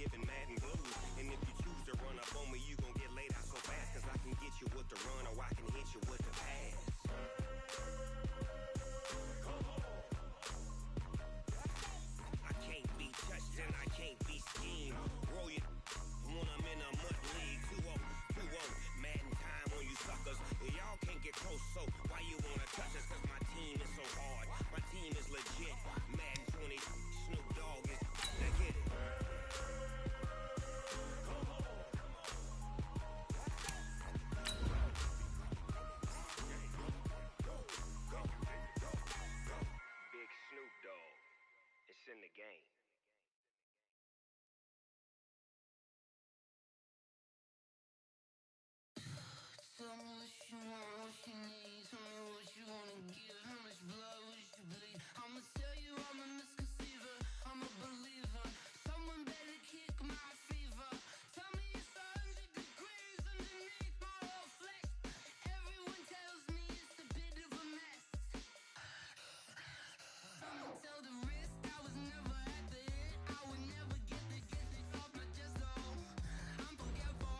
giving Madden blues. And if you choose to run up on me, you gon' get laid out so fast. Cause I can get you with the run or I can hit you with the pass. I can't be touched and I can't be schemed. Roll you when I'm in a mud league. 2-0, 2-0, Madden time on you suckers. Y'all can't get close, so why you wanna touch us? Cause my team is so hard. My team is legit. Madden 20, Snoop Dogg is. Now get it. Big Snoop Dogg. It's in the game. Tell me what you want, what you need. Tell me what you wanna give. How much blood would you bleed? I'ma tell you I'm a misconceiver. I'm a believer. Someone better kick my fever. Tell me it's 100 degrees underneath my whole flesh. Everyone tells me it's a bit of a mess. Someone tell the risk I was never at the hit. I would never get the it off my chest. Oh, I'm forgetful.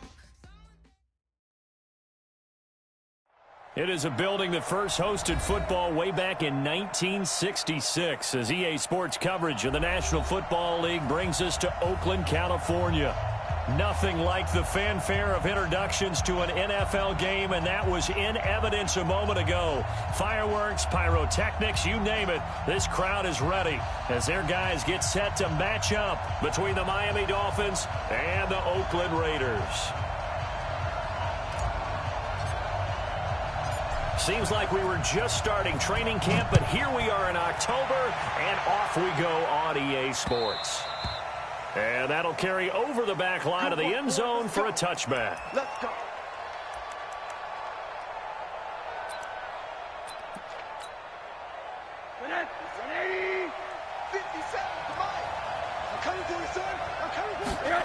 It is a building that first hosted football way back in 1966 as EA Sports coverage of the National Football League brings us to Oakland, California. Nothing like the fanfare of introductions to an NFL game, and that was in evidence a moment ago. Fireworks, pyrotechnics, you name it. This crowd is ready as their guys get set to match up between the Miami Dolphins and the Oakland Raiders. Seems like we were just starting training camp, but here we are in October, and off we go on EA Sports. And that'll carry over the back line of the end zone for a touchback. Let's go. $180, 57, come on. I'm coming for you, son. I'm coming for you.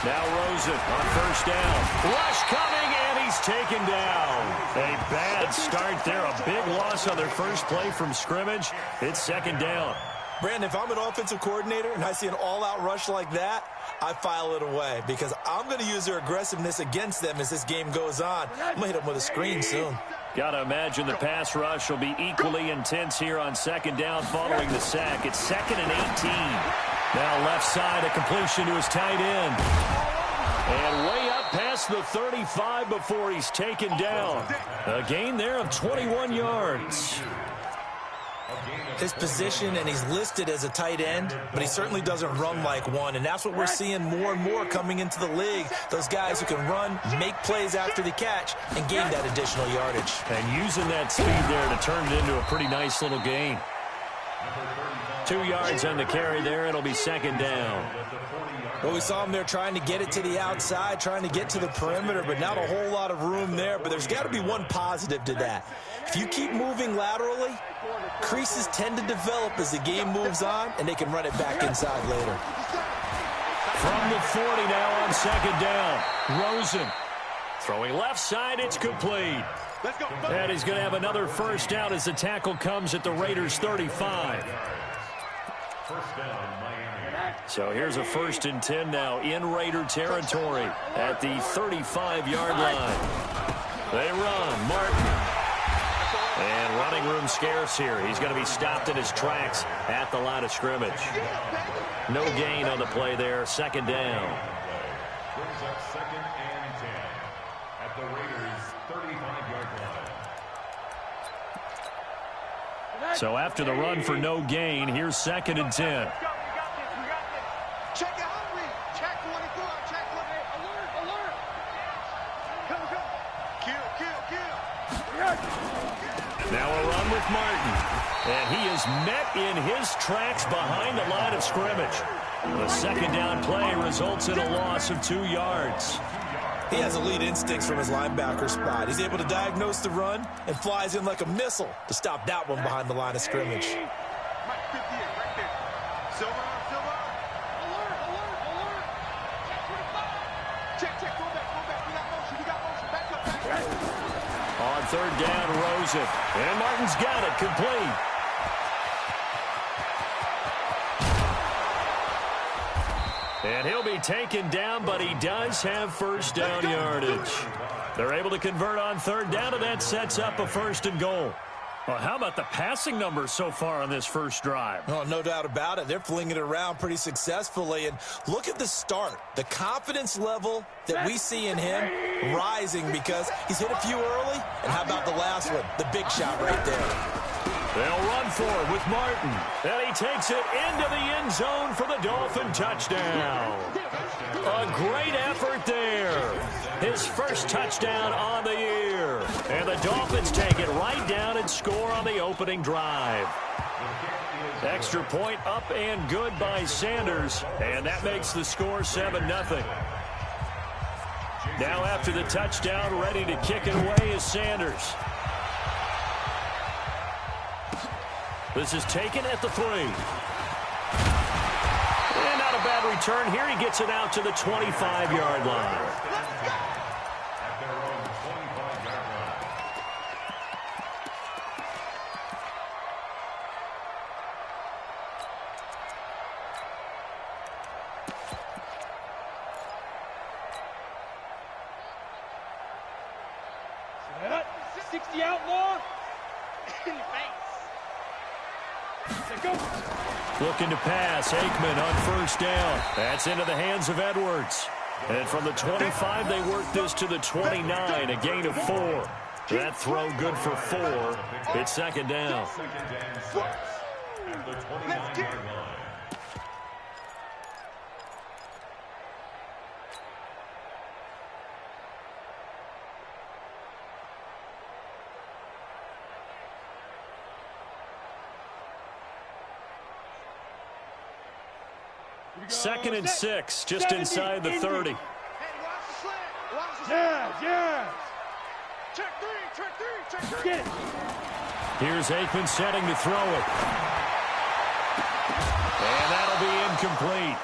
Now Rosen on first down. Rush coming, and he's taken down. A bad start there. A big loss on their first play from scrimmage. It's second down. Brandon, if I'm an offensive coordinator and I see an all-out rush like that, I file it away because I'm going to use their aggressiveness against them as this game goes on. I'm going to hit them with a screen soon. Got to imagine the pass rush will be equally intense here on second down following the sack. It's 2nd and 18. Now left side, a completion to his tight end. And way up past the 35 before he's taken down. A gain there of 21 yards. His position, and he's listed as a tight end, but he certainly doesn't run like one, and that's what we're seeing more and more coming into the league. Those guys who can run, make plays after the catch, and gain that additional yardage. And using that speed there to turn it into a pretty nice little gain. 2 yards on the carry there. It'll be second down. Well, we saw him there trying to get it to the outside, trying to get to the perimeter, but not a whole lot of room there. But there's got to be one positive to that. If you keep moving laterally, creases tend to develop as the game moves on, and they can run it back inside later. From the 40 now on second down. Rosen throwing left side. It's complete. And he's going to have another first down as the tackle comes at the Raiders' 35. So here's a 1st and 10 now in Raider territory at the 35-yard line. They run. Martin. And running room scarce here. He's going to be stopped in his tracks at the line of scrimmage. No gain on the play there. Second down. Brings up 2nd and 10 at the Raiders' 35-yard line. So after the run for no gain, here's 2nd and 10. Check it out, read. Check 24. Check 28. Alert, alert. Come, come. Kill. Now a run with Martin. And he is met in his tracks behind the line of scrimmage. The second down play results in a loss of 2 yards. He has elite instincts from his linebacker spot. He's able to diagnose the run and flies in like a missile to stop that one behind the line of scrimmage. Mike 58 right there. Silver. Alert, alert, alert. Check 25. Check. Go back. We got motion. Back up. On third down, Rosen. And Martin's got it. Complete. And he'll be taken down, but he does have first down yardage. They're able to convert on third down, and that sets up a 1st and goal. Well, how about the passing numbers so far on this first drive? Oh, no doubt about it. They're flinging it around pretty successfully. And look at the start. The confidence level that we see in him rising because he's hit a few early. And how about the last one? The big shot right there. They'll run for it with Martin. And he takes it into the end zone for the Dolphin touchdown. A great effort there. His first touchdown on the year. And the Dolphins take it right down and score on the opening drive. Extra point up and good by Sanders. And that makes the score 7-0. Now after the touchdown, ready to kick it away is Sanders. This is taken at the 3. And not a bad return here. He gets it out to the 25-yard line. At their own 25-yard line. Set up. 60 outlaw. In the face. Go. Looking to pass. Aikman on first down. That's into the hands of Edwards. And from the 25, they work this to the 29, a gain of 4. That throw good for 4. It's 2nd down. 2nd and 6 at the 29-yard line. Second and 6, just inside the 30. Hey, watch the slant. Watch the slant. Yeah. Check 3, check 3, check 3. Get it. Here's Aikman setting to throw it. And that'll be incomplete.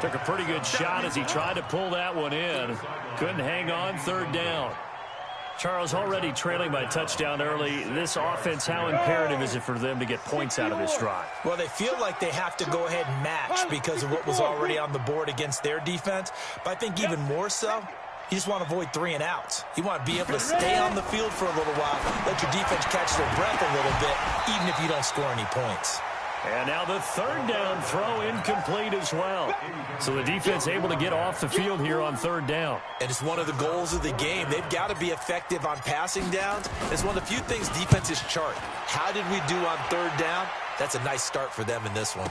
Took a pretty good shot as he tried to pull that one in. Couldn't hang on, 3rd down. Charles, already trailing by touchdown early. This offense, how imperative is it for them to get points out of this drive? Well, they feel like they have to go ahead and match because of what was already on the board against their defense. But I think even more so, you just want to avoid 3 and outs. You want to be able to stay on the field for a little while, let your defense catch their breath a little bit, even if you don't score any points. And now the 3rd down throw incomplete as well. So the defense able to get off the field here on 3rd down. And it's one of the goals of the game. They've got to be effective on passing downs. It's one of the few things defenses chart. How did we do on 3rd down? That's a nice start for them in this one.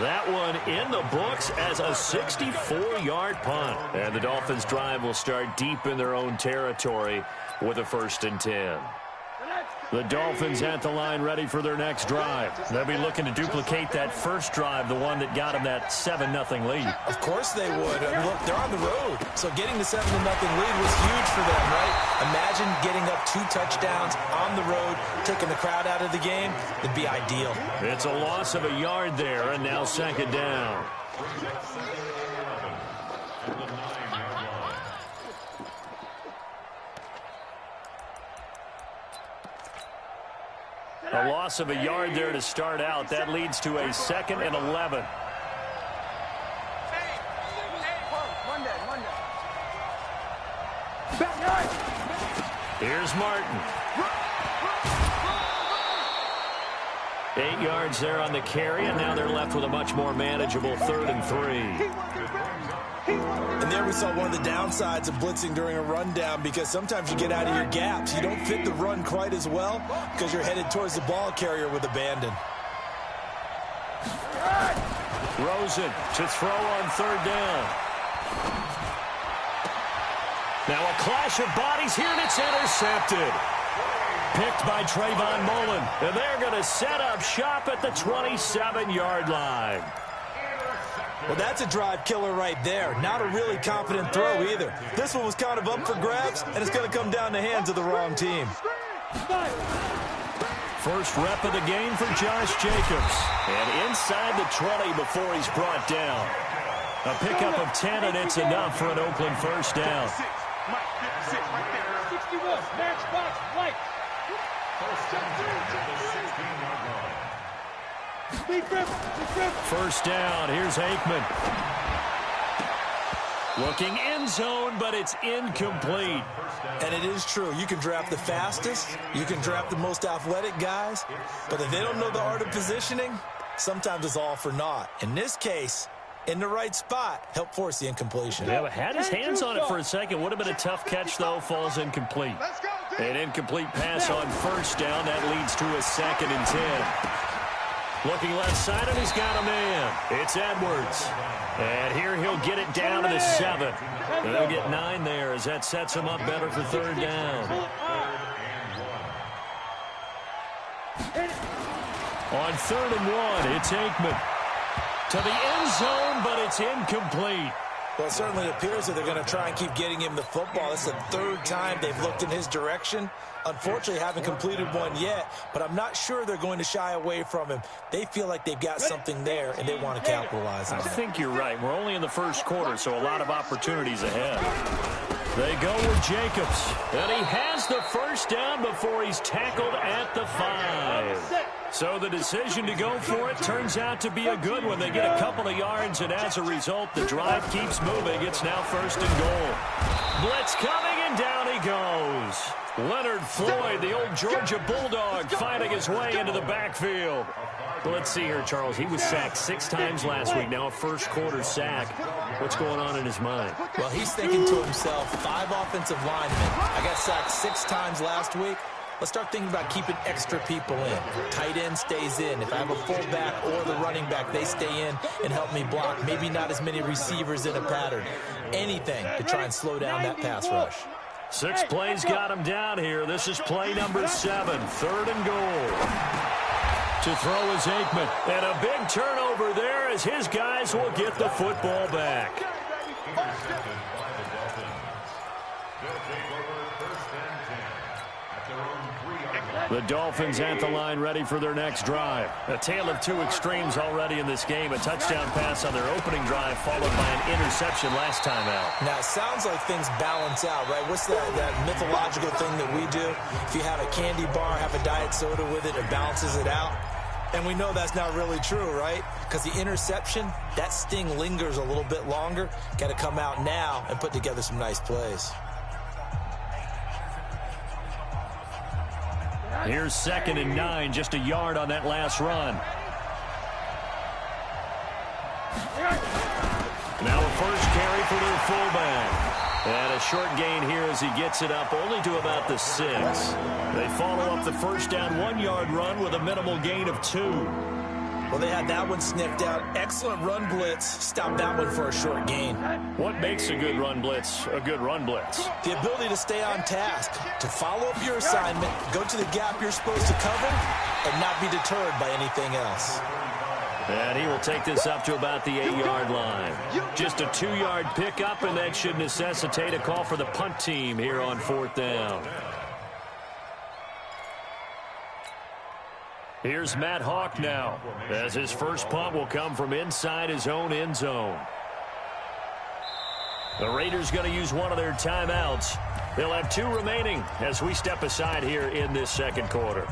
That one in the books as a 64-yard punt. And the Dolphins' drive will start deep in their own territory with a 1st and 10. The Dolphins at the line ready for their next drive. They'll be looking to duplicate that first drive, the one that got them that 7-0 lead. Of course they would. Look, they're on the road. So getting the 7-0 lead was huge for them, right? Imagine getting up 2 touchdowns on the road, taking the crowd out of the game. It'd be ideal. It's a loss of a yard there, and now 2nd down. A loss of a yard there to start out. That leads to a 2nd and 11. Here's Martin. 8 yards there on the carry, and now they're left with a much more manageable 3rd and 3. And there we saw one of the downsides of blitzing during a rundown because sometimes you get out of your gaps. You don't fit the run quite as well because you're headed towards the ball carrier with abandon. Rosen to throw on 3rd down. Now a clash of bodies here, and it's intercepted. Picked by Trayvon Mullen, and they're going to set up shop at the 27-yard line. Well, that's a drive killer right there. Not a really confident throw either. This one was kind of up for grabs, and it's going to come down the hands of the wrong team. First rep of the game for Josh Jacobs. And inside the 20 before he's brought down. A pickup of 10, and it's enough for an Oakland first down. 61, match box, right. First down. Here's Aikman. Looking end zone, but it's incomplete. And it is true. You can draft the fastest. You can draft the most athletic guys. But if they don't know the art of positioning, sometimes it's all for naught. In this case, in the right spot, helped force the incompletion. Yeah, had his hands on it for a second. Would have been a tough catch, though. Falls incomplete. An incomplete pass on first down. That leads to a 2nd and 10. Looking left side, and he's got a man. It's Edwards. And here he'll get it down to the 7. They'll get 9 there as that sets him up better for 3rd down. On 3rd and 1, it's Aikman. To the end zone, but it's incomplete. Well, it certainly appears that they're going to try and keep getting him the football. It's the 3rd time they've looked in his direction. Unfortunately, haven't completed one yet, but I'm not sure they're going to shy away from him. They feel like they've got something there, and they want to capitalize on it. I think you're right. We're only in the first quarter, so a lot of opportunities ahead. They go with Jacobs, and he has the first down before he's tackled at the 5. So the decision to go for it turns out to be a good one. They get a couple of yards, and as a result, the drive keeps moving. It's now 1st and goal. Blitz coming, and down he goes. Leonard Floyd, the old Georgia Bulldog, finding his way into the backfield. Well, let's see here, Charles. He was sacked 6 times last week. Now a first-quarter sack. What's going on in his mind? Well, he's thinking to himself, 5 offensive linemen. I got sacked 6 times last week. Let's start thinking about keeping extra people in. Tight end stays in. If I have a fullback or the running back, they stay in and help me block. Maybe not as many receivers in a pattern. Anything to try and slow down that pass rush. 6 plays got him down here. This is play number 7, 3rd and goal. To throw is Aikman. And a big turnover there as his guys will get the football back. The Dolphins at the line, ready for their next drive. A tale of 2 extremes already in this game. A touchdown pass on their opening drive, followed by an interception last time out. Now, it sounds like things balance out, right? What's that mythological thing that we do? If you have a candy bar, have a diet soda with it, it balances it out. And we know that's not really true, right? Because the interception, that sting lingers a little bit longer. Got to come out now and put together some nice plays. Here's 2nd and 9, just a yard on that last run. Now a first carry for their fullback. And a short gain here as he gets it up only to about the 6. They follow up the first down 1-yard run with a minimal gain of 2. Well, they had that one sniffed out. Excellent run blitz. Stopped that one for a short gain. What makes a good run blitz a good run blitz? The ability to stay on task, to follow up your assignment, go to the gap you're supposed to cover, and not be deterred by anything else. And he will take this up to about the 8-yard line. Just a 2-yard pickup, and that should necessitate a call for the punt team here on 4th down. Here's Matt Hawk now, as his first punt will come from inside his own end zone. The Raiders going to use one of their timeouts. They'll have 2 remaining as we step aside here in this 2nd quarter.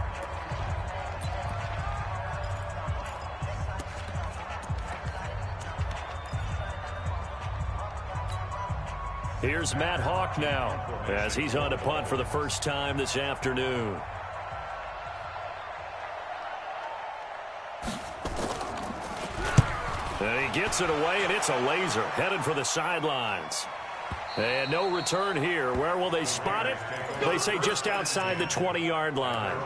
Here's Matt Hawk now, as he's on to punt for the first time this afternoon. And he gets it away, and it's a laser headed for the sidelines. And no return here. Where will they spot it? They say just outside the 20-yard line.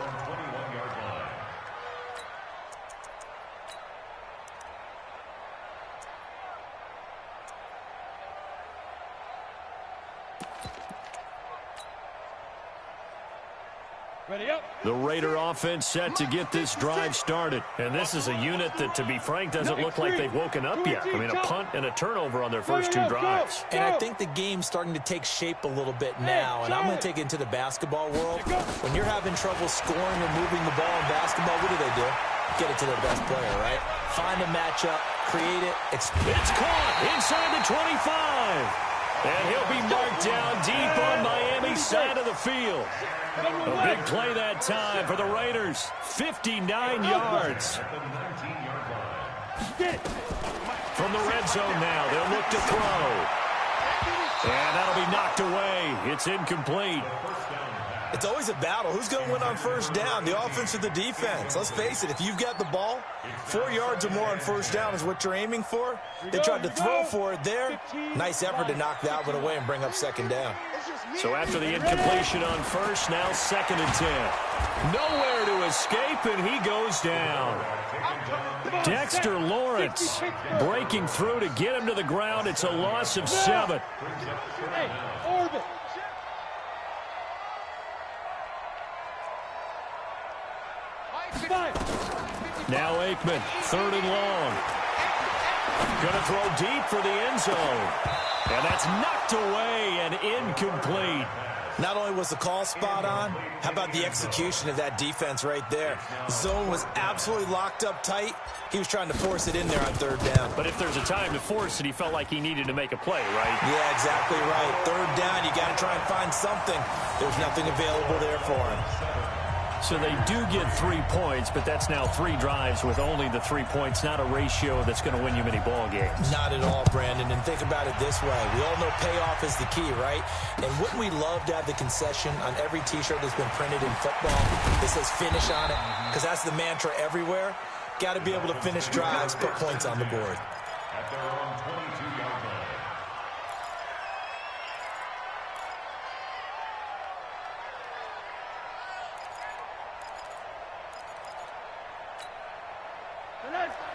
The Raider offense set to get this drive started. And this is a unit that, to be frank, doesn't look like they've woken up yet. I mean, a punt and a turnover on their first 2 drives. And I think the game's starting to take shape a little bit now. And I'm going to take it into the basketball world. When you're having trouble scoring or moving the ball in basketball, what do? Get it to their best player, right? Find a matchup, create it. It's caught inside the 25. And he'll be marked down deep on Miami's side of the field. A big play that time for the Raiders. 59 yards. From the red zone now, they'll look to throw. And that'll be knocked away. It's incomplete. It's always a battle. Who's going to win on first down, the offense or the defense? Let's face it, if you've got the ball, 4 yards or more on first down is what you're aiming for. They tried to throw for it there. Nice effort to knock that one away and bring up second down. So after the incompletion on first, now 2nd and 10. Nowhere to escape, and he goes down. Dexter Lawrence breaking through to get him to the ground. It's a loss of 7. Hey, orbit. Now Aikman, 3rd and long. Going to throw deep for the end zone. And that's knocked away and incomplete. Not only was the call spot on, how about the execution of that defense right there? Zone was absolutely locked up tight. He was trying to force it in there on 3rd down. But if there's a time to force it, he felt like he needed to make a play, right? Yeah, exactly right. 3rd down, you got to try and find something. There's nothing available there for him. So they do get 3 points, but that's now 3 drives with only the 3 points, not a ratio that's going to win you many ball games. Not at all, Brandon. And think about it this way. We all know payoff is the key, right? And wouldn't we love to have the concession on every T-shirt that's been printed in football that says finish on it? Because that's the mantra everywhere. Got to be able to finish drives, put points on the board. At their own 22-yard line.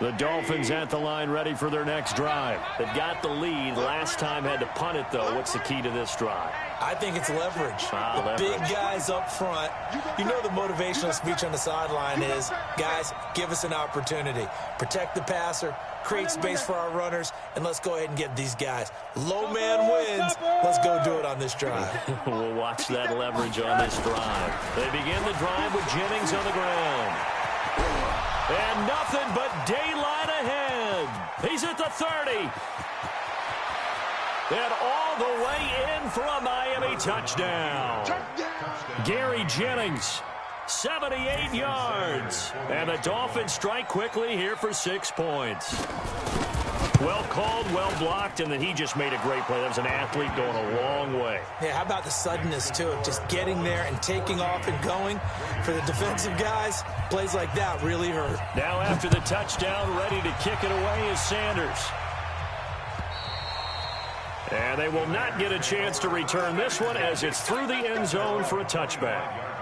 The Dolphins at the line ready for their next drive. They've got the lead. Last time had to punt it, though. What's the key to this drive? I think it's leverage. Leverage. Big guys up front. You know the motivational speech on the sideline is, guys, give us an opportunity. Protect the passer, create space for our runners, and let's go ahead and get these guys. Low man wins. Let's go do it on this drive. We'll watch that leverage on this drive. They begin the drive with Jennings on the ground. And nothing but daylight ahead. He's at the 30. And all the way in for a Miami touchdown. Gary Jennings, 78 yards. And the Dolphins strike quickly here for 6 points. Well called, well blocked, and then he just made a great play. That was an athlete going a long way. Yeah, how about the suddenness to it? Just getting there and taking off and going. For the defensive guys, plays like that really hurt. Now after the touchdown, ready to kick it away is Sanders. And they will not get a chance to return this one as it's through the end zone for a touchback.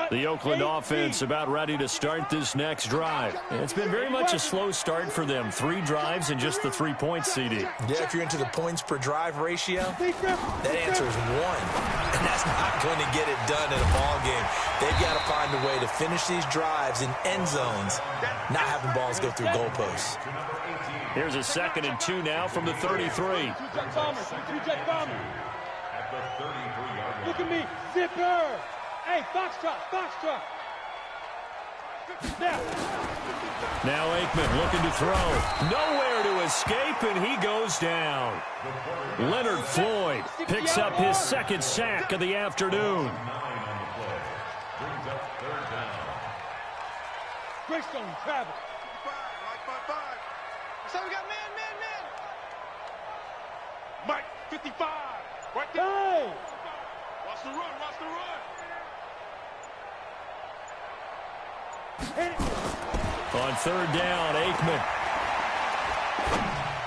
The Oakland offense about ready to start this next drive. And it's been very much a slow start for them. 3 drives and just the 3 points, CD. Yeah, if you're into the points per drive ratio, that answer is 1. And that's not going to get it done in a ball game. They've got to find a way to finish these drives in end zones, not having balls go through goalposts. Here's a 2nd and 2 now from the 33. Two-jet bomber. Two-jet bomber. At the 33-yard line. Look at me. Zipper. Hey, foxtrot, foxtrot. Now Aikman looking to throw. Nowhere to escape, and he goes down. Leonard Floyd picks up his 2nd sack of the afternoon. 9 on the play. Brings up 3rd down. Greystone, travel. 5. So we got man. Mike, 55. Right there. Hey. Watch the run. On 3rd down, Aikman.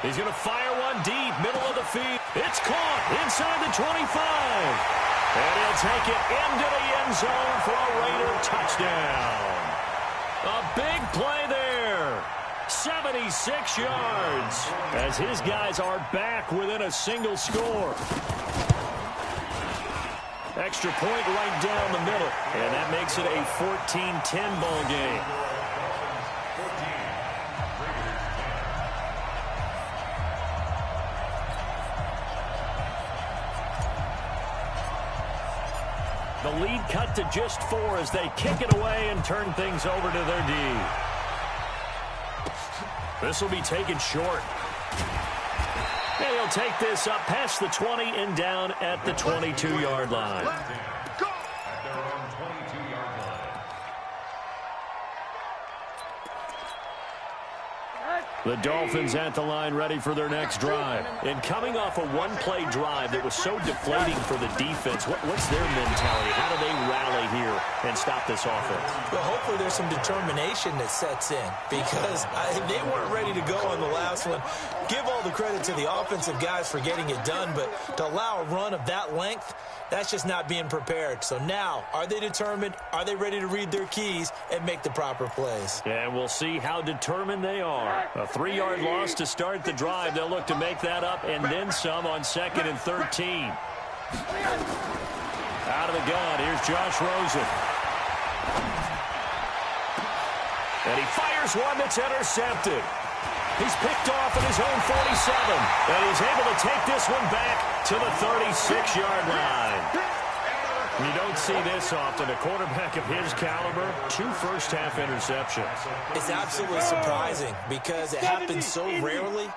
He's going to fire one deep, middle of the field. It's caught inside the 25. And he'll take it into the end zone for a Raider touchdown. A big play there. 76 yards as his guys are back within a single score. Extra point right down the middle. And that makes it a 14-10 ball game. The lead cut to just 4 as they kick it away and turn things over to their D. This will be taken short. And he'll take this up past the 20 and down at the 22-yard line. The Dolphins at the line ready for their next drive. And coming off a one-play drive that was so deflating for the defense, what's their mentality? How do they rally here and stop this offense? Well, hopefully there's some determination that sets in because they weren't ready to go on the last one. Give all the credit to the offensive guys for getting it done, but to allow a run of that length, that's just not being prepared. So now, are they determined? Are they ready to read their keys and make the proper plays? And we'll see how determined they are. A 3-yard loss to start the drive. They'll look to make that up and then some on 2nd and 13. Out of the gun, here's Josh Rosen. And he fires one that's intercepted. He's picked off at his own 47. And he's able to take this one back to the 36-yard line. You don't see this often. A quarterback of his caliber, 2 first-half interceptions. It's absolutely surprising because it happens so rarely.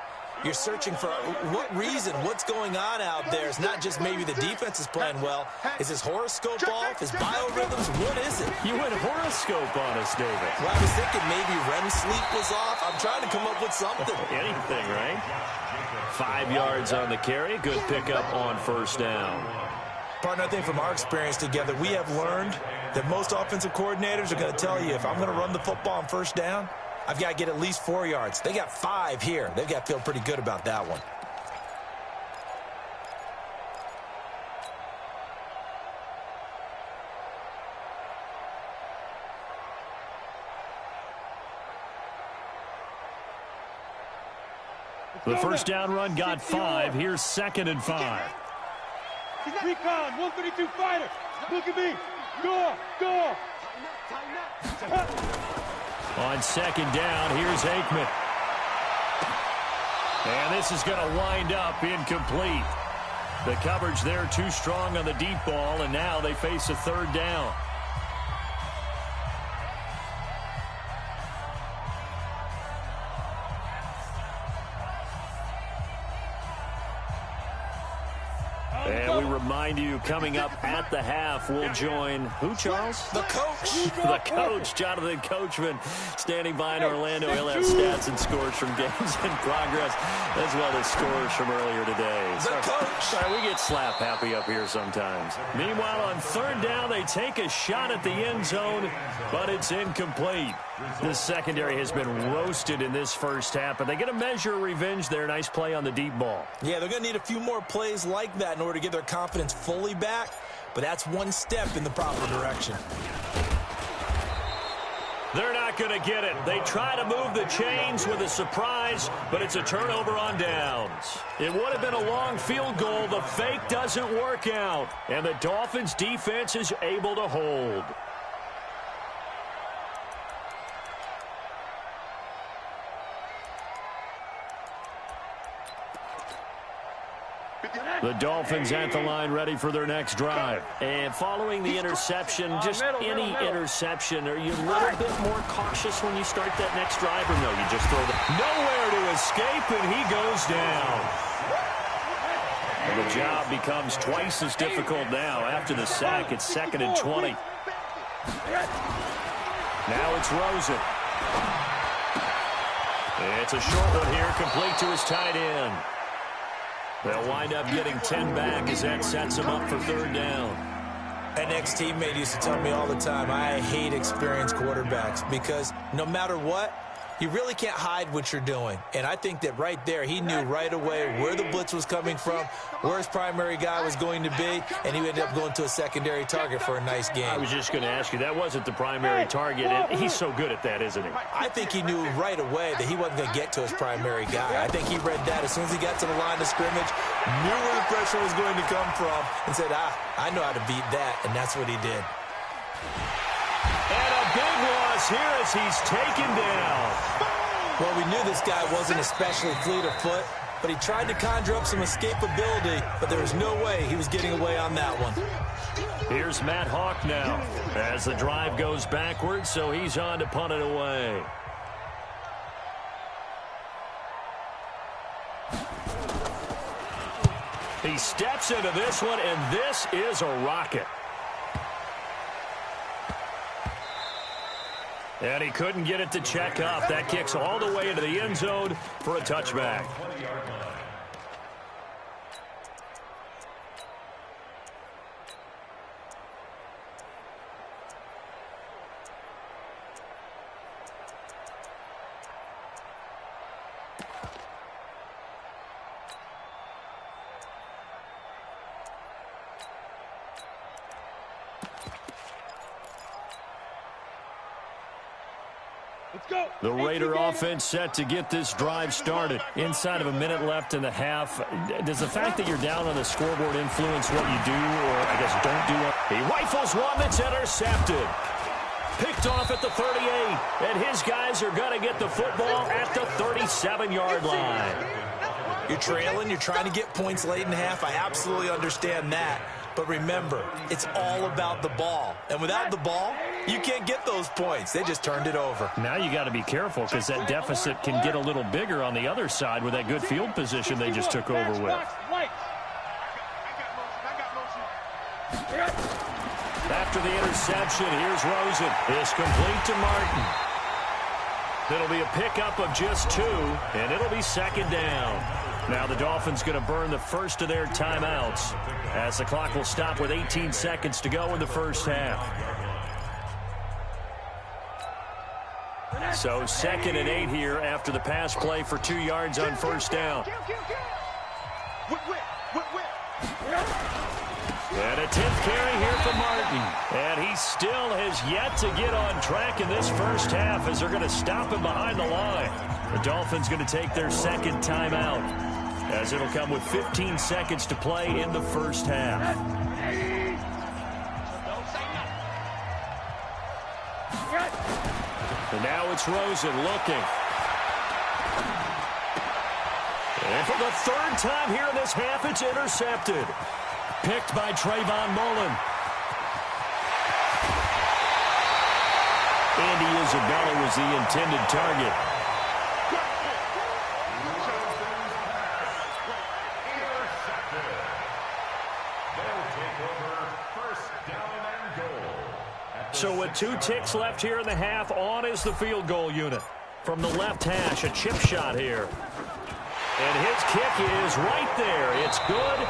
You're searching for what reason, what's going on out there. It's not just maybe the defense is playing well. Is his horoscope off? His biorhythms? What is it? You went horoscope on us, David. Well, I was thinking maybe REM sleep was off. I'm trying to come up with something. Anything, right? 5 yards on the carry. Good pickup on first down. Partner, I think from our experience together, we have learned that most offensive coordinators are going to tell you, if I'm going to run the football on first down, I've got to get at least 4 yards. They got 5 here. They've got to feel pretty good about that one. The first down run got 5. Here's 2nd and 5. Recon, 132 fighter. Look at me. Go. On 2nd down, here's Aikman. And this is going to wind up incomplete. The coverage there too strong on the deep ball, and now they face a 3rd down. And we remind you, coming up at the half, we'll join who, Charles? The coach. The coach, Jonathan Coachman, standing by in Orlando. He'll have stats and scores from games in progress, as well as scores from earlier today. The coach. Sorry, we get slap happy up here sometimes. Meanwhile, on 3rd down, they take a shot at the end zone, but it's incomplete. The secondary has been roasted in this first half, but they get a measure of revenge there. Nice play on the deep ball. Yeah, they're going to need a few more plays like that in order to get their confidence fully back, but that's one step in the proper direction. They're not going to get it. They try to move the chains with a surprise, but it's a turnover on downs. It would have been a long field goal. The fake doesn't work out, and the Dolphins' defense is able to hold. The Dolphins at the line ready for their next drive. And following the interception, just any interception, are you a little bit more cautious when you start that next drive, or no, you just throw nowhere to escape, and he goes down. And the job becomes twice as difficult now. After the sack, it's 2nd and 20. Now it's Rosen. It's a short one here, complete to his tight end. They'll wind up getting 10 back as that sets them up for 3rd down. An ex-teammate used to tell me all the time, I hate experienced quarterbacks because no matter what, you really can't hide what you're doing. And I think that right there, he knew right away where the blitz was coming from, where his primary guy was going to be, and he ended up going to a secondary target for a nice game. I was just going to ask you, that wasn't the primary target, and he's so good at that, isn't he? I think he knew right away that he wasn't going to get to his primary guy. I think he read that as soon as he got to the line of scrimmage, knew where the pressure was going to come from, and said, I know how to beat that, and that's what he did. And a big loss here as he's taken down. Well, we knew this guy wasn't especially fleet of foot, but he tried to conjure up some escapability, but there was no way he was getting away on that one. Here's Matt Hawk now as the drive goes backwards, so he's on to punt it away. He steps into this one, and this is a rocket. And he couldn't get it to check up. That kicks all the way into the end zone for a touchback. The Raider offense set to get this drive started. Inside of a minute left in the half. Does the fact that you're down on the scoreboard influence what you do, or I guess don't do? He rifles one that's intercepted. Picked off at the 38, and his guys are going to get the football at the 37-yard line. You're trailing, you're trying to get points late in half. I absolutely understand that. But remember, it's all about the ball. And without the ball, you can't get those points. They just turned it over. Now you got to be careful because that deficit can get a little bigger on the other side with that good field position they just took over with. After the interception, here's Rosen. It's complete to Martin. It'll be a pickup of just 2, and it'll be second down. Now the Dolphins going to burn the first of their timeouts as the clock will stop with 18 seconds to go in the first half. So 2nd and 8 here after the pass play for 2 yards on first down. And a 10th carry here for Martin. And he still has yet to get on track in this first half as they're going to stop him behind the line. The Dolphins going to take their second timeout as it'll come with 15 seconds to play in the first half. And now it's Rosen looking. And for the 3rd time here in this half, it's intercepted. Picked by Trayvon Mullen. Andy Isabella was the intended target. So with 2 ticks left here in the half, on is the field goal unit. From the left hash, a chip shot here. And his kick is right there. It's good.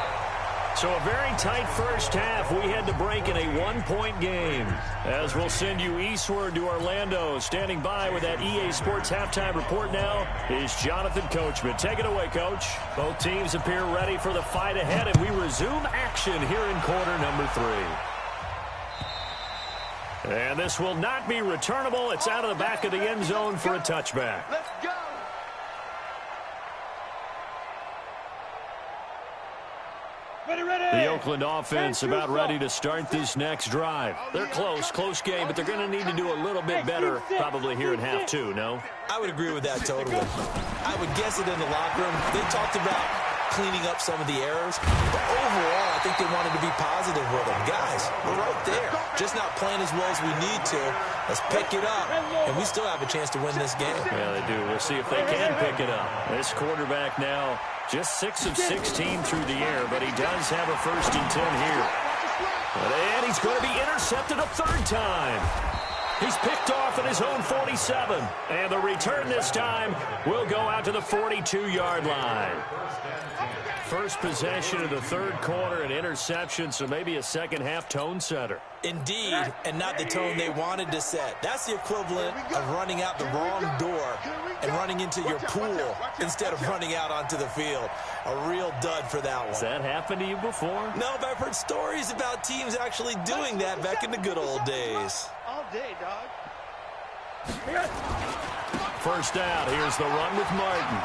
So a very tight first half. We had to break in a 1-point game. As we'll send you eastward to Orlando. Standing by with that EA Sports halftime report now is Jonathan Coachman. Take it away, Coach. Both teams appear ready for the fight ahead, and we resume action here in quarter number 3. And this will not be returnable. It's out of the back of the end zone for a touchback. Let's go. The Oakland offense about ready to start this next drive. They're close game, but they're going to need to do a little bit better probably here in half 2, no? I would agree with that totally. I would guess it in the locker room. They talked about cleaning up some of the errors, but overall, I think they wanted to be positive with them. Guys, we're right there. Just not playing as well as we need to. Let's pick it up, and we still have a chance to win this game. Yeah, they do. We'll see if they can pick it up. This quarterback now just 6 of 16 through the air, but he does have a 1st and 10 here. And he's going to be intercepted a 3rd time. He's picked off at his own 47. And the return this time will go out to the 42-yard line. First possession of the 3rd quarter, an interception, so maybe a second-half tone setter. Indeed, and not the tone they wanted to set. That's the equivalent of running out the wrong door and running into your pool instead of running out onto the field. A real dud for that one. Has that happened to you before? No, but I've heard stories about teams actually doing that back in the good old days. All day, dog. First down, here's the run with Martin.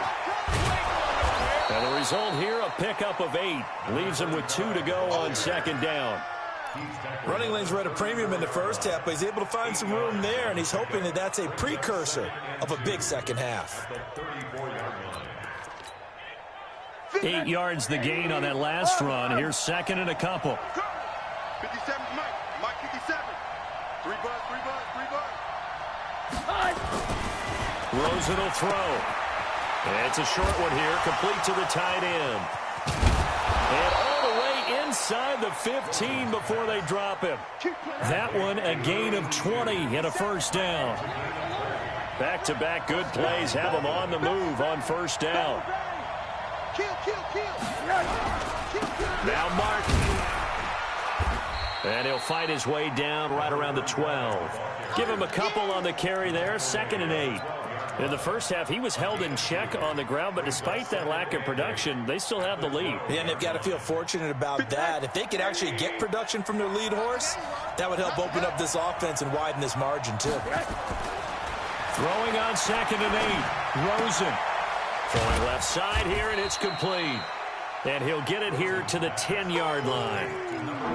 And the result here, a pickup of 8. Leaves him with 2 to go on 2nd down. Running lanes were at a premium in the first half, but he's able to find some room there, and he's hoping that that's a precursor of a big second half. 8 yards the gain on that last run. Here's second and a couple. 57, Mike 57. 3 buzz. Rosen will throw. It's a short one here, complete to the tight end. And all the way inside the 15 before they drop him. That one a gain of 20 and a first down. Back-to-back good plays have them on the move on first down. Now Martin. And he'll fight his way down right around the 12. Give him a couple on the carry there, 2nd and 8. In the first half, he was held in check on the ground, but despite that lack of production, they still have the lead. Yeah, and they've got to feel fortunate about that. If they could actually get production from their lead horse, that would help open up this offense and widen this margin, too. Throwing on 2nd and 8. Rosen. Throwing left side here, and it's complete. And he'll get it here to the 10-yard line.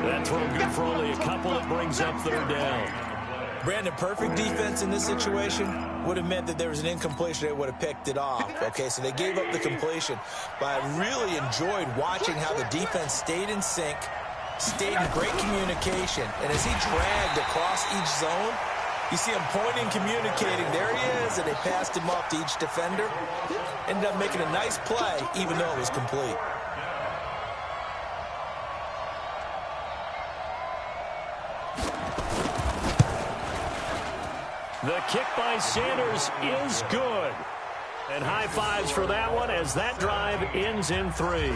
That throw good for only a couple. It brings up 3rd down. Brandon, perfect defense in this situation would have meant that there was an incompletion. They would have picked it off. Okay, so they gave up the completion. But I really enjoyed watching how the defense stayed in sync, stayed in great communication. And as he dragged across each zone, you see him pointing, communicating. There he is, and they passed him off to each defender. Ended up making a nice play, even though it was complete. The kick by Sanders is good. And high fives for that one as that drive ends in 3.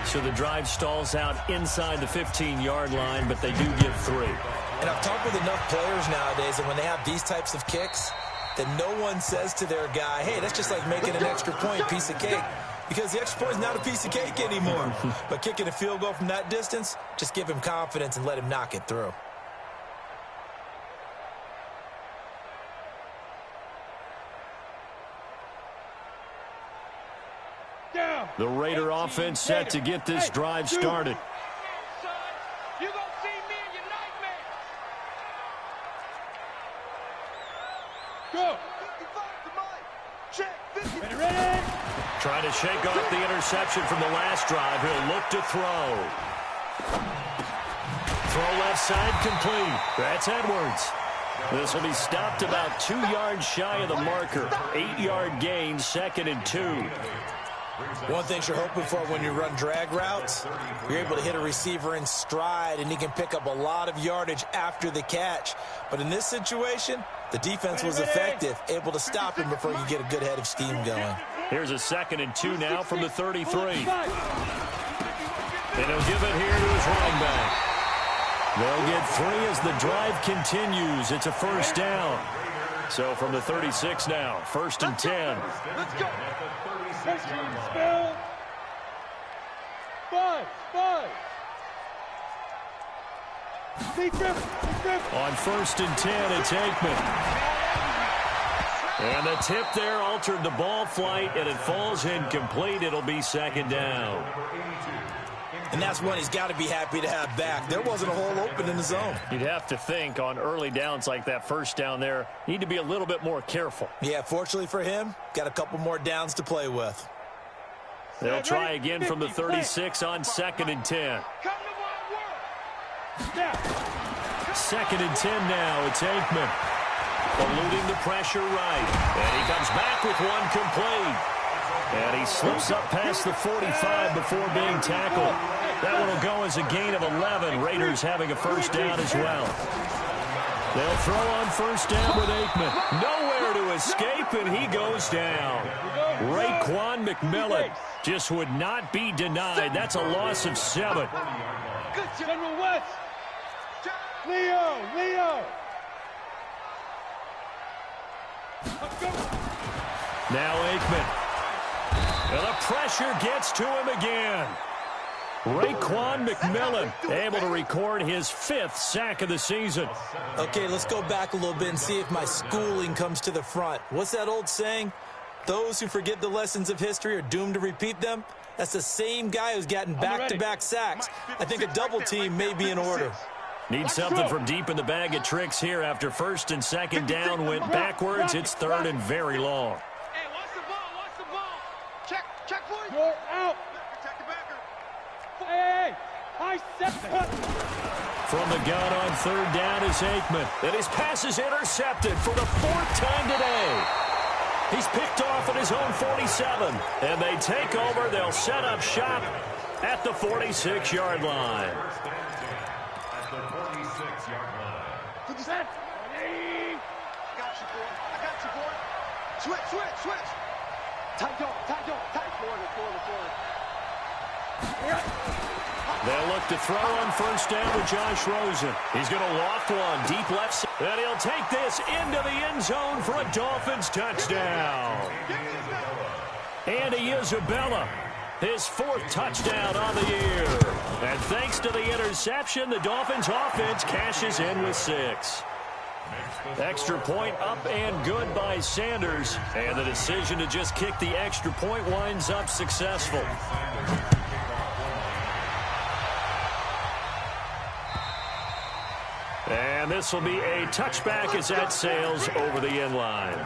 So the drive stalls out inside the 15-yard line, but they do get 3. And I've talked with enough players nowadays, and when they have these types of kicks, that no one says to their guy, hey, that's just like making an extra point, piece of cake. Because the extra point is not a piece of cake anymore. But kicking a field goal from that distance, just give him confidence and let him knock it through. The Raider offense set to get this drive started. You gonna see me in your nightmare. Go. 55 to Mike. Check. 50. Ready. Trying to shake off the interception from the last drive. He'll look to throw. Throw left side complete. That's Edwards. This will be stopped about 2 yards shy of the marker. 8-yard gain, 2nd and 2. One thing you're hoping for when you run drag routes, you're able to hit a receiver in stride, and he can pick up a lot of yardage after the catch. But in this situation, the defense was effective, able to stop him before you get a good head of steam going. Here's a 2nd and 2 now from the 33. And he'll give it here to his running back. They'll get 3 as the drive continues. It's a first down. So from the 36 now, 1st and 10. Let's go. Spell. 5. On 1st and 10, it's Aikman. And the tip there altered the ball flight, and it falls incomplete. It'll be 2nd down. And that's one he's got to be happy to have back. There wasn't a hole open in the zone. You'd have to think on early downs like that first down there, need to be a little bit more careful. Yeah, fortunately for him, got a couple more downs to play with. They'll try again from the 36 on 2nd and 10. 2nd and 10 now. It's Aikman. Eluding the pressure right. And he comes back with one complete. And he slips up past the 45 before being tackled. That one will go as a gain of 11. Raiders having a first down as well. They'll throw on first down with Aikman. Nowhere to escape, and he goes down. Raekwon McMillan just would not be denied. That's a loss of 7. Good General West. Leo. Let's go. Now Aikman. And the pressure gets to him again. Raekwon McMillan able to record his 5th sack of the season. Okay, let's go back a little bit and see if my schooling comes to the front. What's that old saying? Those who forget the lessons of history are doomed to repeat them. That's the same guy who's gotten back-to-back sacks. I think a double team may be in order. Need something from deep in the bag of tricks here after 1st and 2nd down went backwards. It's 3rd and very long. Hey, watch the ball. Check for it. You're out. Protect the backer. Hey, high set. From the gun on third down is Aikman. And his pass is intercepted for the 4th time today. He's picked off at his own 47. And they take over. They'll set up shop at the 46-yard line. At the 46-yard line. Set. I got you, boy. I got you, boy. Switch. Tight dog. Forward. They'll look to throw on first down with Josh Rosen. He's going to loft one deep left side. And he'll take this into the end zone for a Dolphins touchdown. Andy Isabella, his 4th touchdown on the year. And thanks to the interception, the Dolphins offense cashes in with 6. Extra point up and good by Sanders. And the decision to just kick the extra point winds up successful. And this will be a touchback as that sails over the end line.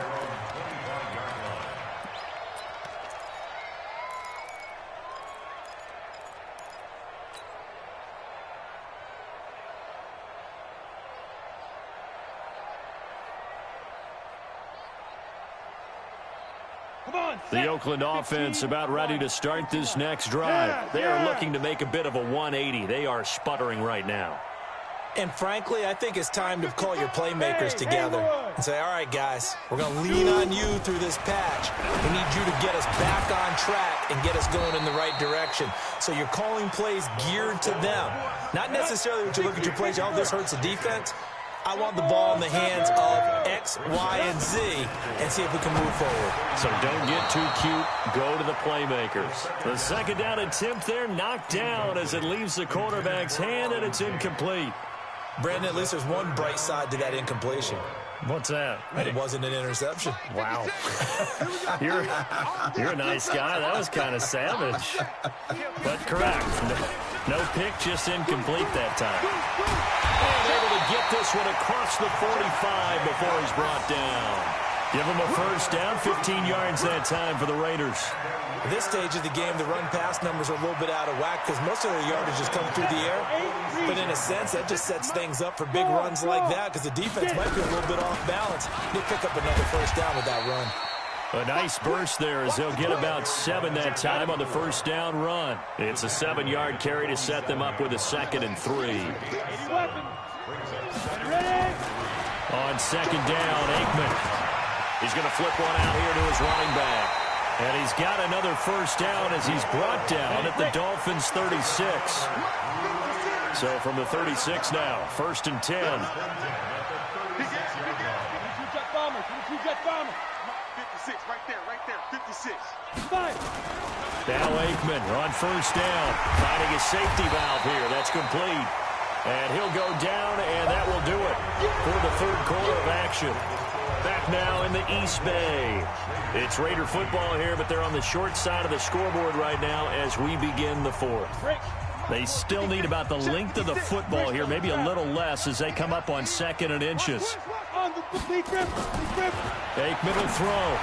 The Oakland offense about ready to start this next drive. They are looking to make a bit of a 180. They are sputtering right now. And frankly, I think it's time to call your playmakers together and say, all right, guys, we're going to lean on you through this patch. We need you to get us back on track and get us going in the right direction. So you're calling plays geared to them. Not necessarily when you look at your plays, oh, this hurts the defense. I want the ball in the hands of X, Y, and Z and see if we can move forward. So don't get too cute. Go to the playmakers. The second down attempt there knocked down as it leaves the quarterback's hand, and it's incomplete. Brandon, at least there's one bright side to that incompletion. What's that? It wasn't an interception. Wow. You're a nice guy. That was kind of savage. But correct. No pick, just incomplete that time. And able to get this one across the 45 before he's brought down. Give him a first down, 15 yards that time for the Raiders. At this stage of the game, the run-pass numbers are a little bit out of whack because most of their yardage is coming through the air. But in a sense, that just sets things up for big runs like that because the defense might be a little bit off balance. They pick up another first down with that run. A nice burst there as they'll get about 7 that time on the first down run. It's a 7-yard carry to set them up with a 2nd and 3. On second down, Aikman. He's going to flip one out here to his running back. And he's got another first down as he's brought down at the Dolphins' 36. So from the 36 now, 1st and 10. 56, right there, 56. Now Aikman on first down, finding a safety valve here. That's complete. And he'll go down, and that will do it for the 3rd quarter of action. Back now in the East Bay. It's Raider football here, but they're on the short side of the scoreboard right now as we begin the 4th. They still need about the length of the football here, maybe a little less as they come up on 2nd and inches. Aikman will throw.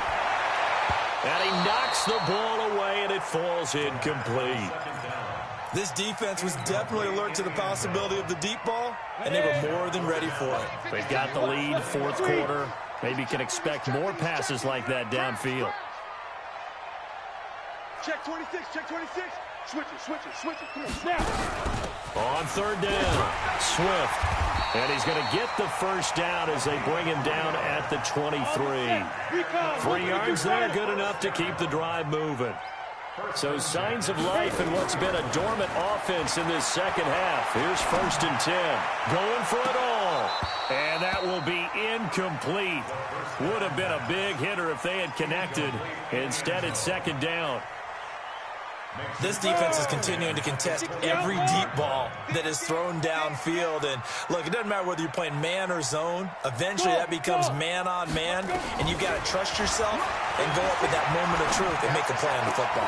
And he knocks the ball away, and it falls incomplete. This defense was definitely alert to the possibility of the deep ball, and they were more than ready for it. They've got the lead, 4th quarter. Maybe can expect more passes like that downfield. Check 26. Switch it. Come on, snap. On 3rd down, Swift. And he's going to get the first down as they bring him down at the 23. 3 yards there, good enough to keep the drive moving. So signs of life in what's been a dormant offense in this second half. Here's 1st and 10. Going for it all. And that will be incomplete. Would have been a big hitter if they had connected. Instead, it's 2nd down. This defense is continuing to contest every deep ball that is thrown downfield. And, look, it doesn't matter whether you're playing man or zone. Eventually, that becomes man-on-man, and you've got to trust yourself and go up in that moment of truth and make a play on the football.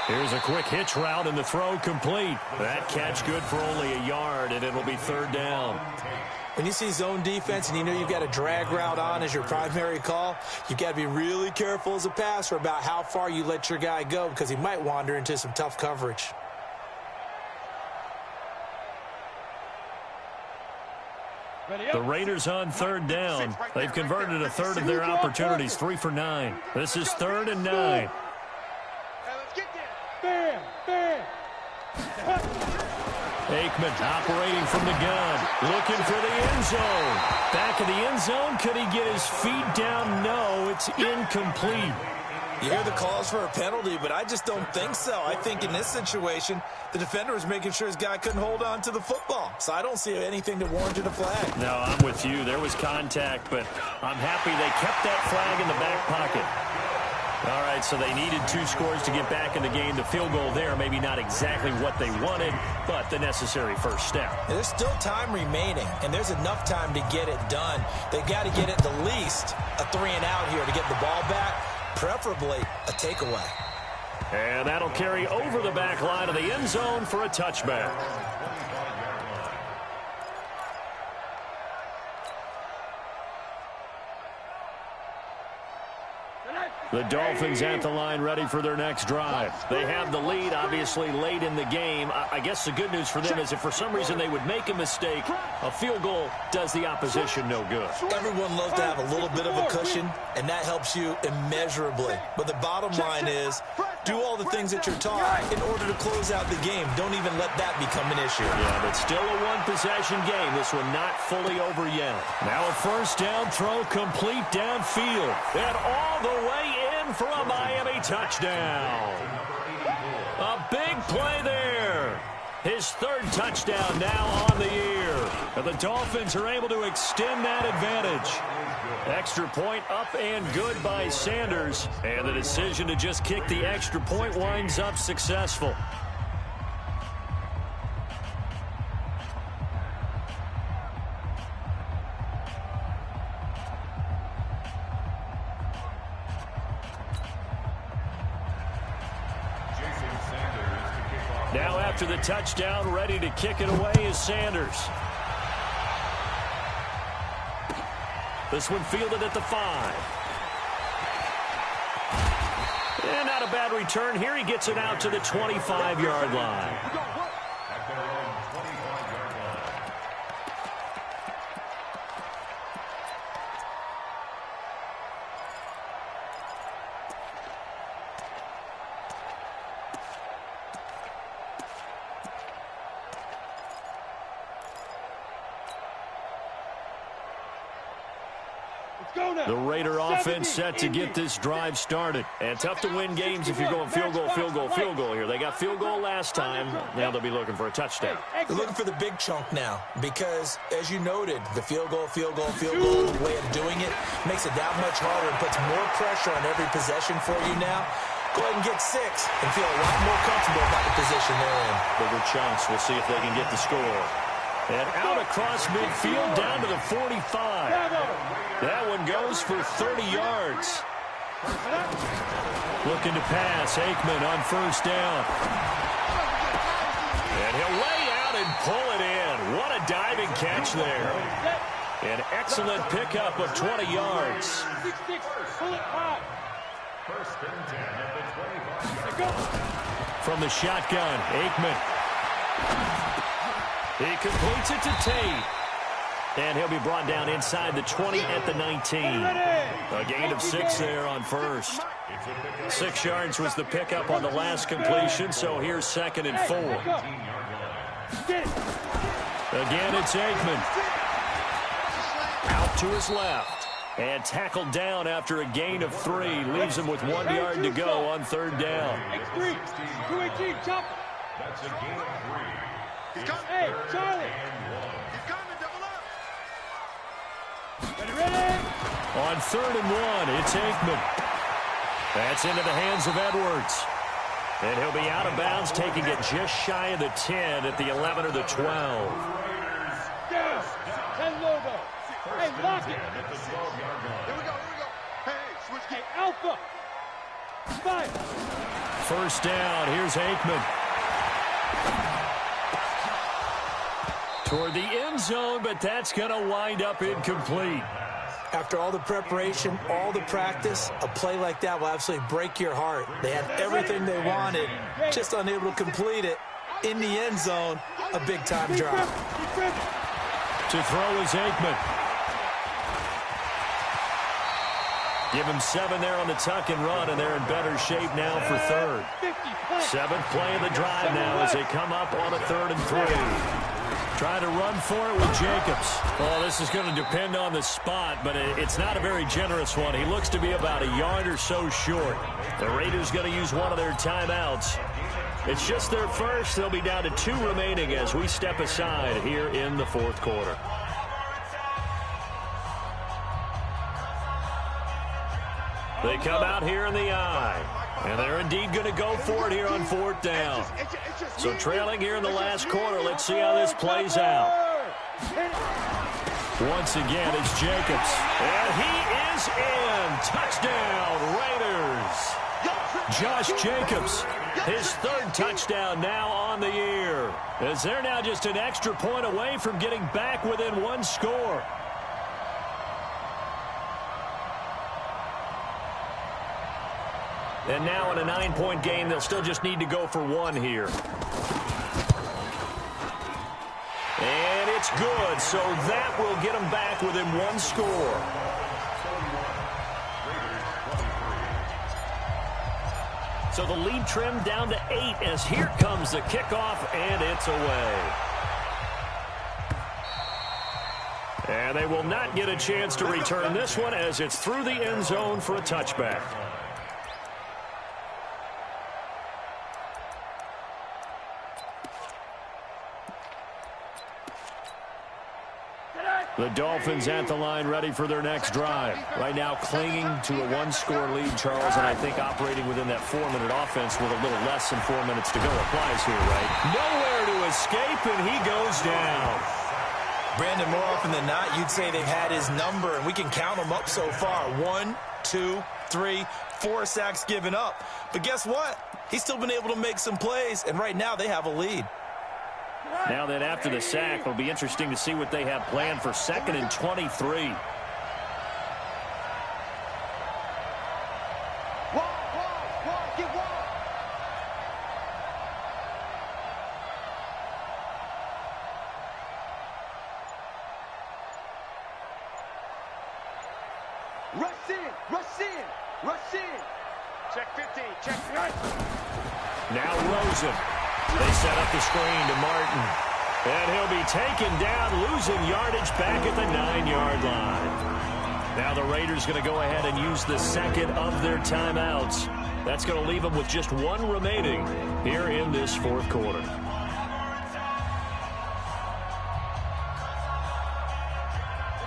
Here's a quick hitch route, and the throw complete. That catch good for only a yard, and it'll be 3rd down. When you see zone defense and you know you've got a drag route on as your primary call, you've got to be really careful as a passer about how far you let your guy go because he might wander into some tough coverage. The Raiders on third down. They've converted a third of their opportunities, 3 for 9. This is 3rd and 9. Bam! Bam! Aikman operating from the gun, looking for the end zone. Back of the end zone, could he get his feet down? No, it's incomplete. You hear the calls for a penalty, but I just don't think so. I think in this situation, the defender was making sure his guy couldn't hold on to the football. So I don't see anything that warranted a flag. No, I'm with you. There was contact, but I'm happy they kept that flag in the back pocket. All right, so they needed 2 scores to get back in the game. The field goal there, maybe not exactly what they wanted, but the necessary first step. There's still time remaining, and there's enough time to get it done. They've got to get it the least a 3-and-out here to get the ball back, preferably a takeaway. And that'll carry over the back line of the end zone for a touchback. The Dolphins at the line ready for their next drive. They have the lead, obviously, late in the game. I guess the good news for them is if for some reason they would make a mistake, a field goal does the opposition no good. Everyone loves to have a little bit of a cushion, and that helps you immeasurably. But the bottom line is, do all the things that you're taught in order to close out the game. Don't even let that become an issue. Yeah, but still a one-possession game. This one not fully over yet. Now a first down throw complete downfield. And all the way in for a Miami touchdown. A big play there. His 3rd touchdown now on the year. And the Dolphins are able to extend that advantage. Extra point up and good by Sanders. And the decision to just kick the extra point winds up successful. Now after the touchdown, ready to kick it away is Sanders. This one fielded at the 5. And not a bad return here. He gets it out to the 25-yard line. At their own 25-yard line. The Raider offense set to get this drive started. And tough to win games if you're going field goal, field goal, field goal here. They got field goal last time. Now they'll be looking for a touchdown. They're looking for the big chunk now because, as you noted, the field goal, way of doing it makes it that much harder and puts more pressure on every possession for you now. Go ahead and get 6 and feel a lot more comfortable about the position they're in. Bigger chunks. We'll see if they can get the score. And out across midfield down to the 45. That one goes for 30 yards. Looking to pass. Aikman on first down. And he'll lay out and pull it in. What a diving catch there. An excellent pickup of 20 yards. First and 10 at the 25-yard. From the shotgun, Aikman. He completes it to Tate. And he'll be brought down inside the 20 at the 19. A gain of 6 there on first. 6 yards was the pickup on the last completion, so here's 2nd and 4. Again, it's Aikman. Out to his left. And tackled down after a gain of 3. Leaves him with 1 yard to go on 3rd down. X3, 218, chop. That's a gain of 3. Hey, Charlie. Ready? On 3rd and 1, it's Aikman. That's into the hands of Edwards. And he'll be out of bounds, taking it just shy of the 10 at the 11 or the 12. Down. 10 logo. Hey, lock it. Here we go. Hey, switch Hey, Alpha. 5. First down, here's Aikman. toward the end zone, but that's going to wind up incomplete. After all the preparation, all the practice, a play like that will absolutely break your heart. They had everything they wanted, just unable to complete it. In the end zone, a big-time drop. To throw is Aikman. Give him 7 there on the tuck and run, and they're in better shape now for third. 7th play of the drive now as they come up on a 3rd and 3. Trying to run for it with Jacobs. Oh, this is going to depend on the spot, but it's not a very generous one. He looks to be about a yard or so short. The Raiders going to use one of their timeouts. It's just their first. They'll be down to 2 remaining as we step aside here in the 4th quarter. They come out here in the eye. And they're indeed going to go for it here on 4th down. So trailing here in the last quarter, let's see how this plays out. Once again, it's Jacobs. And he is in. Touchdown, Raiders. Josh Jacobs, his 3rd touchdown now on the year. As they're now just an extra point away from getting back within 1 score. And now in a 9-point game, they'll still just need to go for 1 here. And it's good, so that will get them back within 1 score. So the lead trimmed down to 8 as here comes the kickoff, and it's away. And they will not get a chance to return this one as it's through the end zone for a touchback. The Dolphins at the line ready for their next drive. Right now clinging to a 1-score lead, Charles, and I think operating within that 4-minute offense with a little less than 4 minutes to go applies here, right? Nowhere to escape, and he goes down. Brandon, more often than not, you'd say they've had his number, and we can count them up so far. 1, 2, 3, 4 sacks given up. But guess what? He's still been able to make some plays, and right now they have a lead. Now that after the sack, it'll be interesting to see what they have planned for 2nd and 23. Rush in. Check 15, check right. Now Rosen. They set up the screen to Martin. And he'll be taken down, losing yardage back at the 9-yard line. Now the Raiders going to go ahead and use the 2nd of their timeouts. That's going to leave them with just 1 remaining here in this 4th quarter.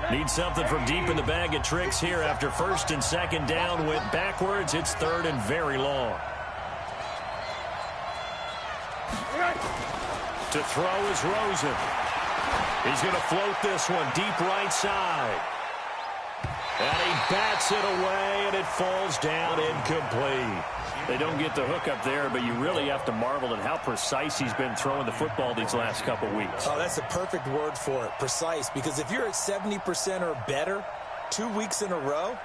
Need something from deep in the bag of tricks here after 1st and 2nd down went backwards. It's 3rd and very long. To throw is Rosen. He's going to float this one deep right side. And he bats it away, and it falls down incomplete. They don't get the hook up there, but you really have to marvel at how precise he's been throwing the football these last couple weeks. Oh, that's a perfect word for it, precise, because if you're at 70% or better 2 weeks in a row,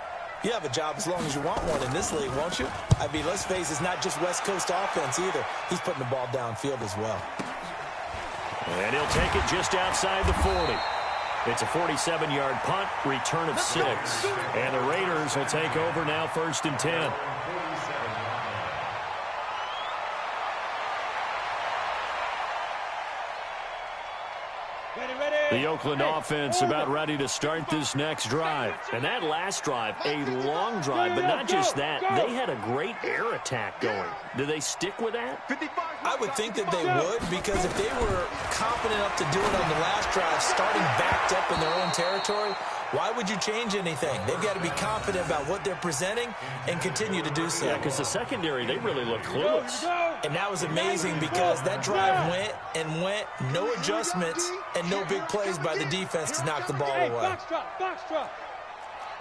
you have a job as long as you want one in this league, won't you? I mean, let's face it, it's not just West Coast offense either. He's putting the ball downfield as well. And he'll take it just outside the 40. It's a 47-yard punt, return of 6. And the Raiders will take over now 1st and 10. The Oakland offense about ready to start this next drive. And that last drive, a long drive, but not just that. They had a great air attack going. Do they stick with that? I would think that they would, because if they were confident enough to do it on the last drive, starting backed up in their own territory, why would you change anything? They've got to be confident about what they're presenting and continue to do so. Yeah, because the secondary, they really look clueless. And that was amazing because that drive went and went, no adjustments and no big plays by the defense to knock the ball away. Box drop.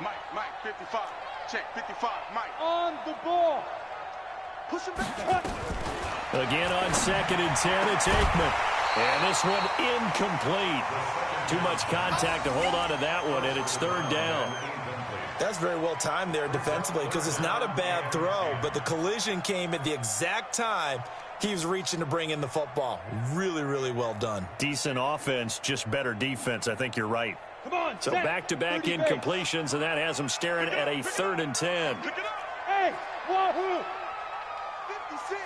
Mike, 55. Check, 55, Mike. On the ball. Push him back. Again on 2nd and 10, it's Aikman. And this one incomplete. Too much contact to hold on to that one, and it's third down. That's very well timed there defensively because it's not a bad throw, but the collision came at the exact time he was reaching to bring in the football. Really, really well done. Decent offense, just better defense. I think you're right. Come on, So back-to-back incompletions, and that has them staring at a 3rd and 10. Hey, wahoo! 56.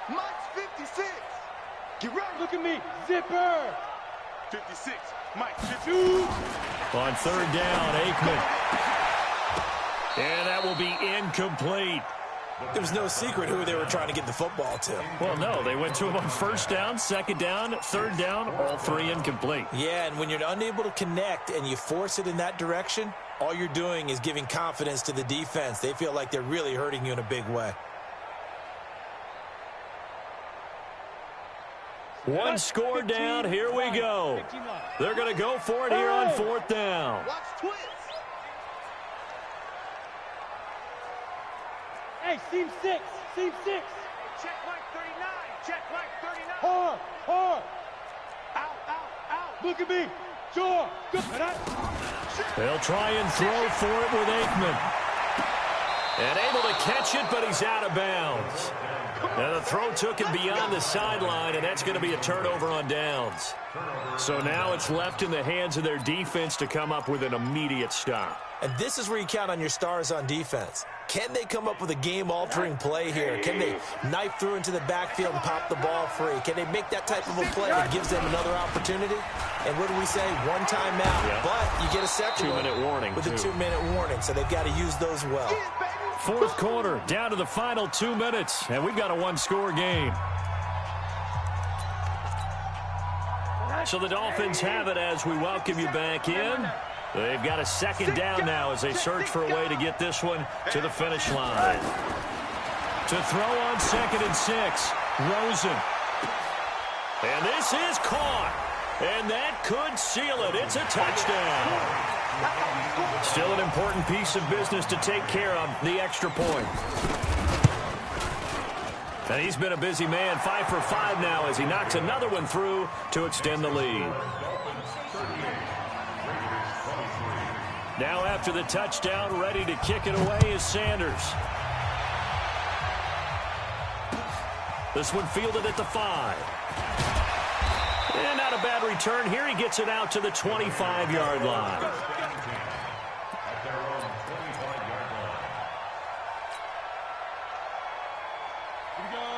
Mike's 56. Get right. Look at me, zipper. 56. Mike, 52. On 3rd down, Aikman. And that will be incomplete. There was no secret who they were trying to get the football to. Well, no, they went to him on 1st down, 2nd down, 3rd down, all 3 incomplete. Yeah, and when you're unable to connect and you force it in that direction, all you're doing is giving confidence to the defense. They feel like they're really hurting you in a big way. One score down, here we go. They're going to go for it here on 4th down. Watch twist. Hey, seam 6, seam 6. Check Mike 39. Check Mike 39. Hard, hard. Out. Look at me. Sure. Good. They'll try and throw for it with Aikman. And able to catch it, but he's out of bounds. Now the throw took him beyond the sideline, and that's going to be a turnover on downs. So now it's left in the hands of their defense to come up with an immediate stop. And this is where you count on your stars on defense. Can they come up with a game-altering play here? Can they knife through into the backfield and pop the ball free? Can they make that type of a play that gives them another opportunity? And what do we say? One timeout. Yeah. But you get a second 2-minute warning. With a 2-minute warning, so they've got to use those well. 4th quarter, down to the final 2 minutes, and we've got a one-score game. So the Dolphins have it as we welcome you back in. They've got a 2nd down now as they search for a way to get this one to the finish line. To throw on 2nd and 6, Rosen. And this is caught. And that could seal it. It's a touchdown. Still an important piece of business to take care of, the extra point. And he's been a busy man, 5 for 5 now as he knocks another one through to extend the lead. Now after the touchdown, ready to kick it away is Sanders. This one fielded at the 5. And not a bad return here. He gets it out to the 25-yard line.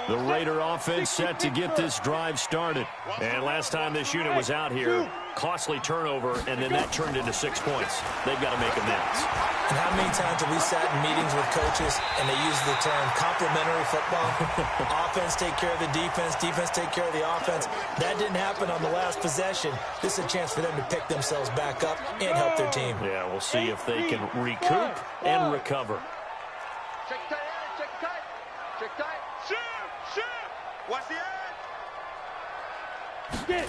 The Raider offense set to get this drive started. And last time this unit was out here, costly turnover, and then that turned into 6 points. They've got to make amends. And how many times have we sat in meetings with coaches and they use the term complementary football? Offense take care of the defense, defense take care of the offense. That didn't happen on the last possession. This is a chance for them to pick themselves back up and help their team. Yeah, we'll see if they can recoup and recover. Check tight, check tight. Check tight. Shoot. Watch the edge.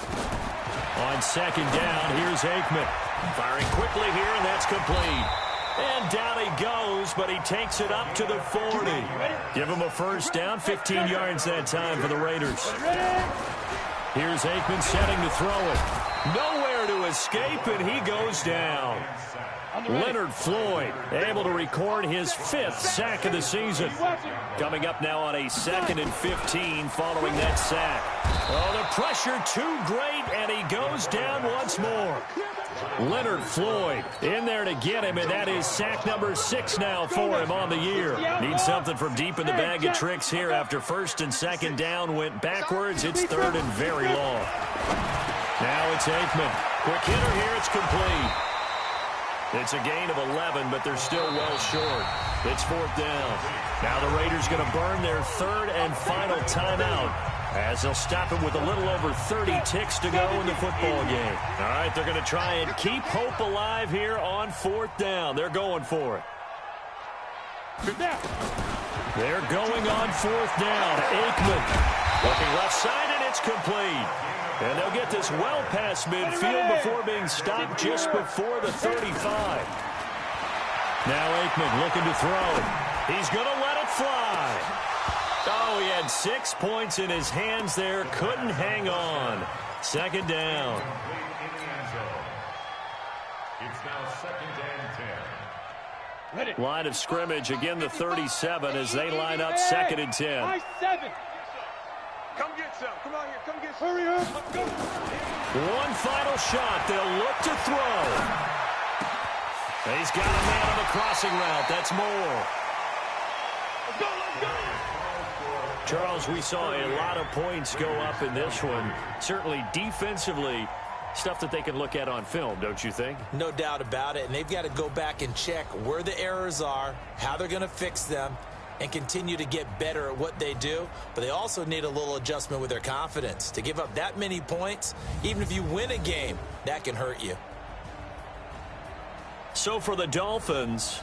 On 2nd down, here's Aikman. Firing quickly here, and that's complete. And down he goes, but he takes it up to the 40. Give him a 1st down, 15 yards that time for the Raiders. Here's Aikman setting to throw it. Nowhere to escape, and he goes down. Leonard Floyd able to record his 5th sack of the season. Coming up now on a 2nd and 15 following that sack. Oh, the pressure too great, and he goes down once more. Leonard Floyd in there to get him, and that is sack number 6 now for him on the year. Needs something from deep in the bag of tricks here after 1st and 2nd down went backwards. It's 3rd and very long. Now it's Aikman. Quick hitter here. It's complete. It's a gain of 11, but they're still well short. It's 4th down. Now the Raiders going to burn their 3rd and final timeout as they'll stop it with a little over 30 ticks to go in the football game. All right, they're going to try and keep hope alive here on 4th down. They're going for it. They're going on 4th down. Aikman looking left side, and it's complete. And they'll get this well past midfield before being stopped just before the 35. Now Aikman looking to throw. He's going to let it fly. Oh, he had 6 points in his hands there. Couldn't hang on. Second down. It's now 2nd and 10. Line of scrimmage, again the 37 as they line up 2nd and 10. Nice 7. Come get some. Come on here. Come get some. Hurry up. Let's go. One final shot. They'll look to throw. He's got a man on the crossing route. That's Moore. Let's go. Let's go. Charles, we saw a lot of points go up in this one. Certainly defensively, stuff that they can look at on film, don't you think? No doubt about it, and they've got to go back and check where the errors are, how they're going to fix them, and continue to get better at what they do. But they also need a little adjustment with their confidence. To give up that many points, even if you win a game, that can hurt you. So for the Dolphins,